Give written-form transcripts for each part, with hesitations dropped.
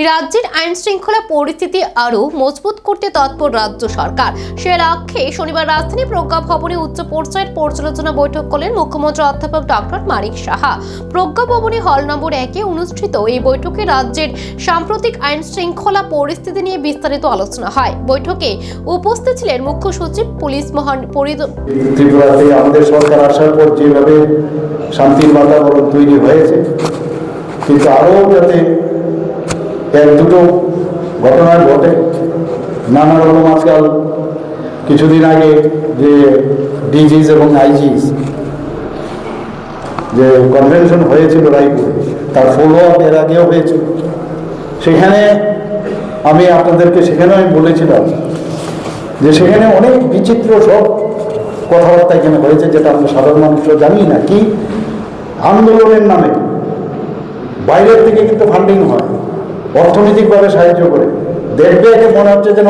রাজ্যের আইন শৃঙ্খলা পরিস্থিতি আরও মজবুত করতে তৎপর রাজ্য সরকার। সে লক্ষ্যে শনিবার রাজধানী প্রজ্ঞা ভবনে উচ্চ পর্যায়ের পর্যালোচনা বৈঠক করলেন মুখ্যমন্ত্রী অধ্যাপক ডক্টর মানিক সাহা। প্রজ্ঞা ভবনে হল নম্বর 1-এ অনুষ্ঠিত এই বৈঠকে রাজ্যের সাম্প্রতিক আইন শৃঙ্খলা পরিস্থিতি নিয়ে বিস্তারিত আলোচনা হয়। বৈঠকে উপস্থিত ছিলেন মুখ্য সচিব পুলিশ ত্রিপুরাতে আমাদের সরকার আসার পর যেভাবে শান্তির বাতাবরণ তৈরি হয়েছে, কিন্তু আরও যাতে এক দুটো ঘটনা ঘটে। নানা রকম আজকাল কিছুদিন আগে যে ডিজিস এবং আইজিস যে কনভেনশন হয়েছিল রায়পুরে, তার ফলো আপ এর আগেও হয়েছিল। সেখানে আমি আপনাদেরকে সেখানেও বলেছিলাম যে সেখানে অনেক বিচিত্র সব কথাবার্তা এখানে হয়েছে, যেটা আমরা সাধারণ মানুষরা জানি না। কি আন্দোলনের নামে বাইরের থেকে কিন্তু ফান্ডিং হয়, অর্থনৈতিকভাবে সাহায্য করে। দেখবে একে মনে হচ্ছে যেন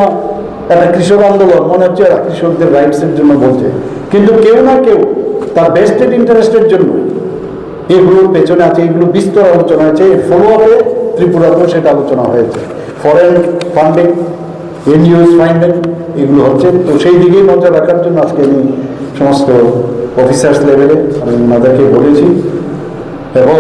একটা কৃষক আন্দোলন, মনে হচ্ছে কৃষকদের রাইটসের জন্য বলছে, কিন্তু কেউ না কেউ তার বেস্টেড ইন্টারেস্টের জন্য এগুলোর পেছনে আছে। এগুলো বিস্তর আলোচনা হয়েছে, ফলো আপে ত্রিপুরাতেও সেটা আলোচনা হয়েছে। ফরেন ফান্ডিং, এনজিওস ফান্ডিং এগুলো হচ্ছে। তো সেই দিকেই নজর রাখার জন্য আজকে আমি সমস্ত অফিসার্স লেভেলে আমি ওনাদেরকে বলেছি। এবং